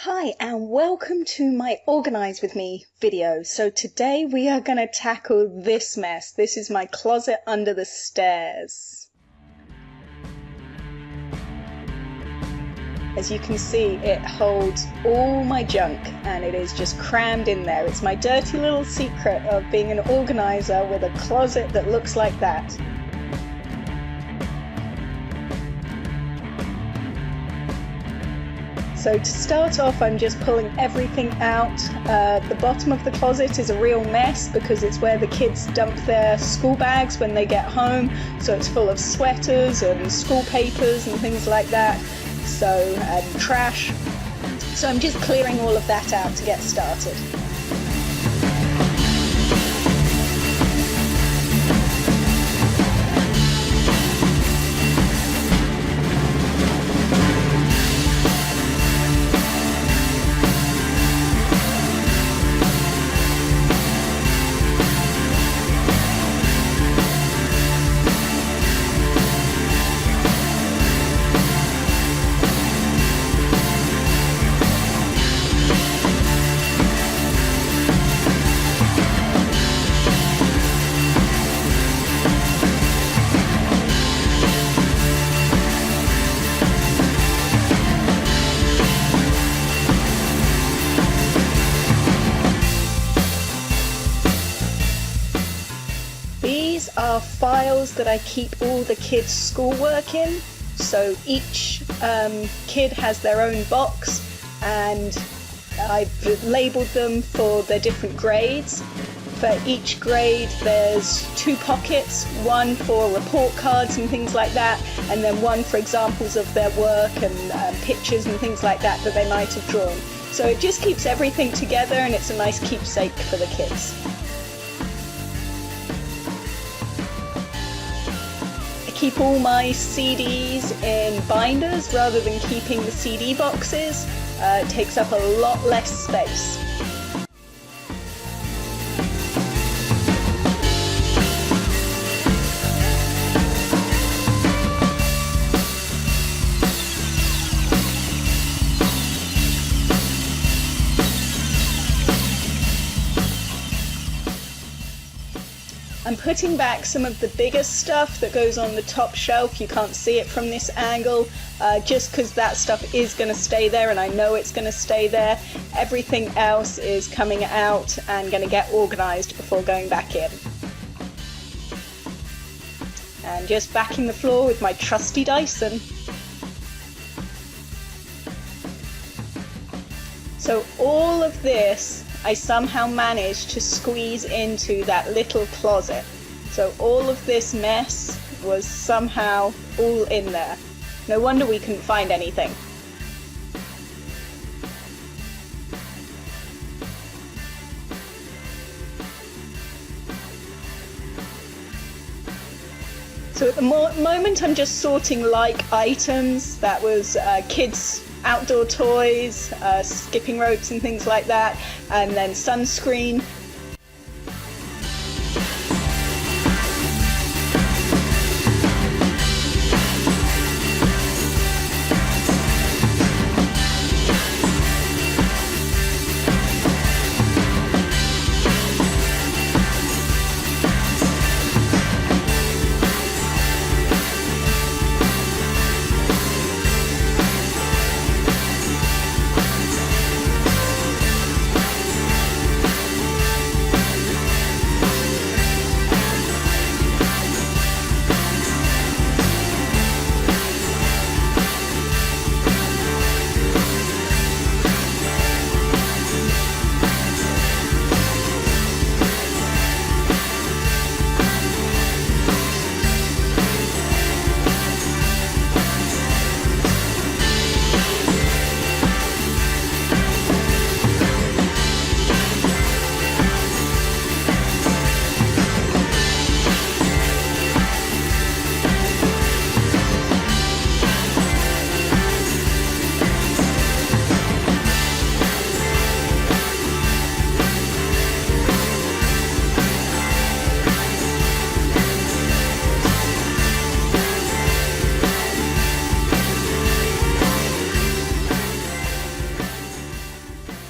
Hi and welcome to my Organize With Me video. So today we are going to tackle this mess. This is my closet under the stairs. As you can see, it holds all my junk and it is just crammed in there. It's my dirty little secret of being an organizer with a closet that looks like that. So to start off, I'm just pulling everything out. The bottom of the closet is a real mess because it's where the kids dump their school bags when they get home. So it's full of sweaters and school papers and things like that. And trash. So I'm just clearing all of that out to get started. These are files that I keep all the kids' schoolwork in. So each kid has their own box and I've labelled them for their different grades. For each grade there's 2 pockets, one for report cards and things like that, and then one for examples of their work and pictures and things like that that they might have drawn. So it just keeps everything together and it's a nice keepsake for the kids. Keep all my CDs in binders rather than keeping the CD boxes. It takes up a lot less space. I'm putting back some of the biggest stuff that goes on the top shelf. You can't see it from this angle, just because that stuff is going to stay there and I know it's going to stay there. Everything else is coming out and going to get organized before going back in. And just backing the floor with my trusty Dyson. So all of this I somehow managed to squeeze into that little closet. So all of this mess was somehow all in there. No wonder we couldn't find anything. So at the moment I'm just sorting like items. That was kids' outdoor toys, skipping ropes and things like that, and then sunscreen.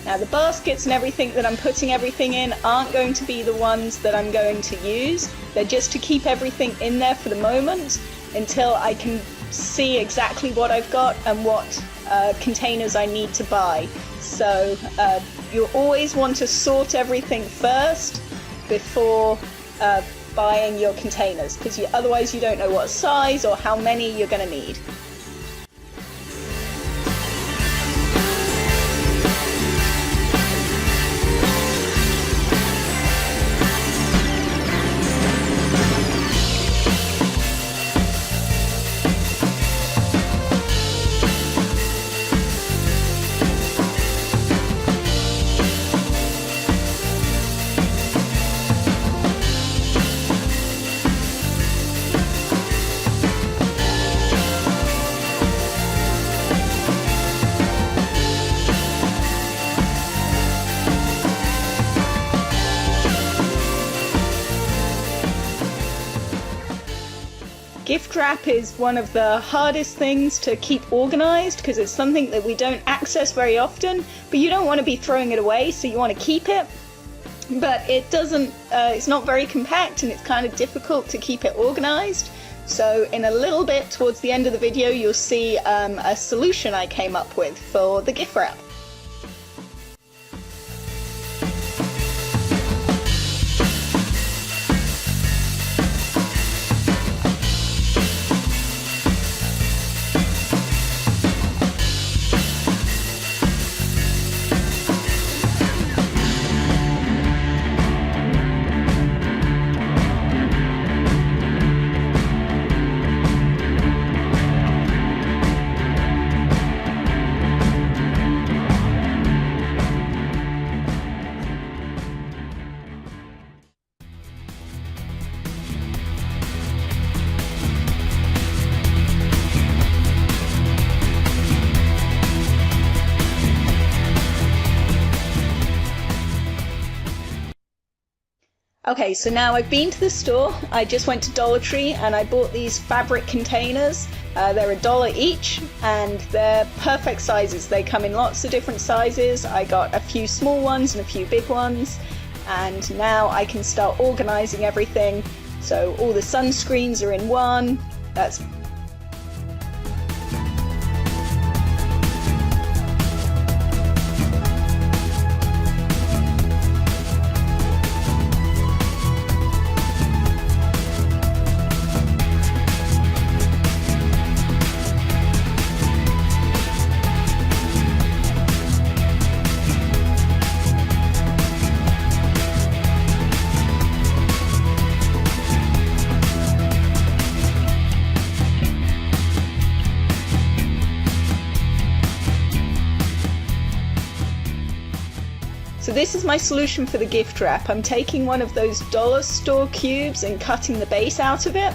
Now the baskets and everything that I'm putting everything in aren't going to be the ones that I'm going to use. They're just to keep everything in there for the moment until I can see exactly what I've got and what containers I need to buy. So you always want to sort everything first before buying your containers, because otherwise you don't know what size or how many you're going to need. Gift wrap is one of the hardest things to keep organized because it's something that we don't access very often, but you don't want to be throwing it away, so you want to keep it. But it doesn't, it's not very compact and it's kind of difficult to keep it organized. So in a little bit towards the end of the video, you'll see a solution I came up with for the gift wrap. Okay, so now I've been to the store. I just went to Dollar Tree and I bought these fabric containers. They're $1 each and they're perfect sizes. They come in lots of different sizes. I got a few small ones and a few big ones, and now I can start organizing everything. So all the sunscreens are in one. That's So this is my solution for the gift wrap. I'm taking one of those dollar store cubes and cutting the base out of it.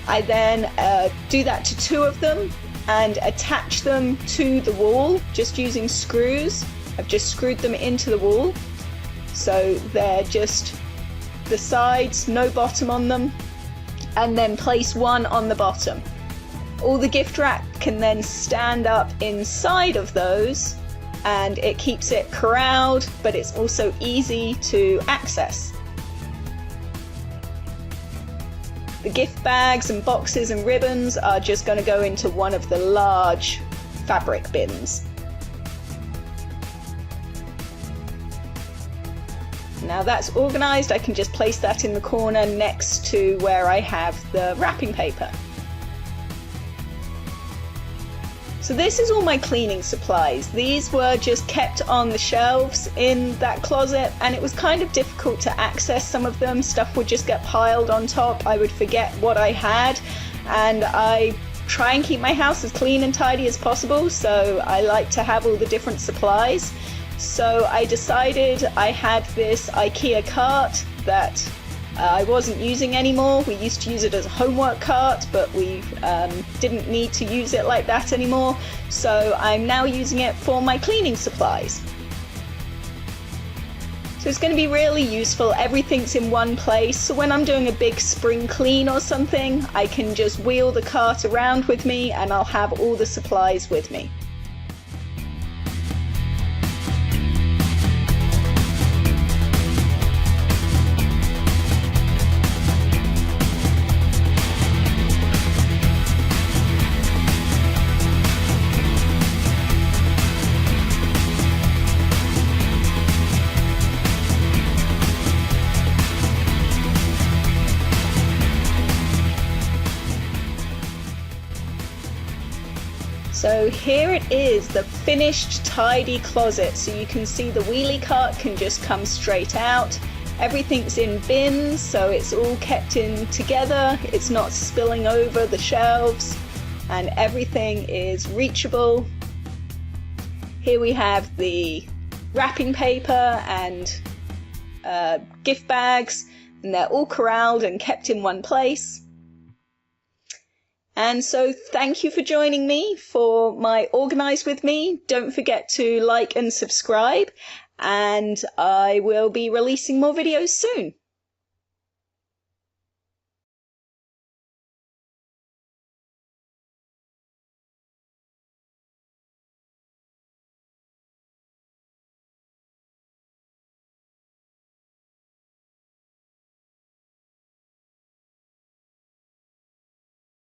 I then do that to 2 of them and attach them to the wall just using screws. I've just screwed them into the wall, so they're just the sides, no bottom on them, and then place one on the bottom. All the gift wrap can then stand up inside of those and it keeps it corralled, but it's also easy to access. The gift bags and boxes and ribbons are just going to go into one of the large fabric bins. Now that's organized, I can just place that in the corner next to where I have the wrapping paper. So this is all my cleaning supplies. These were just kept on the shelves in that closet, and it was kind of difficult to access some of them. Stuff would just get piled on top. I would forget what I had, and I try and keep my house as clean and tidy as possible, so I like to have all the different supplies. So I decided I had this IKEA cart that I wasn't using anymore. We used to use it as a homework cart, but we didn't need to use it like that anymore. So I'm now using it for my cleaning supplies. So it's going to be really useful. Everything's in one place. So when I'm doing a big spring clean or something, I can just wheel the cart around with me and I'll have all the supplies with me. So here it is, the finished tidy closet. So you can see the wheelie cart can just come straight out. Everything's in bins, so it's all kept in together. It's not spilling over the shelves and everything is reachable. Here we have the wrapping paper and gift bags, and they're all corralled and kept in one place. And so thank you for joining me for my Organize With Me. Don't forget to like and subscribe, and I will be releasing more videos soon.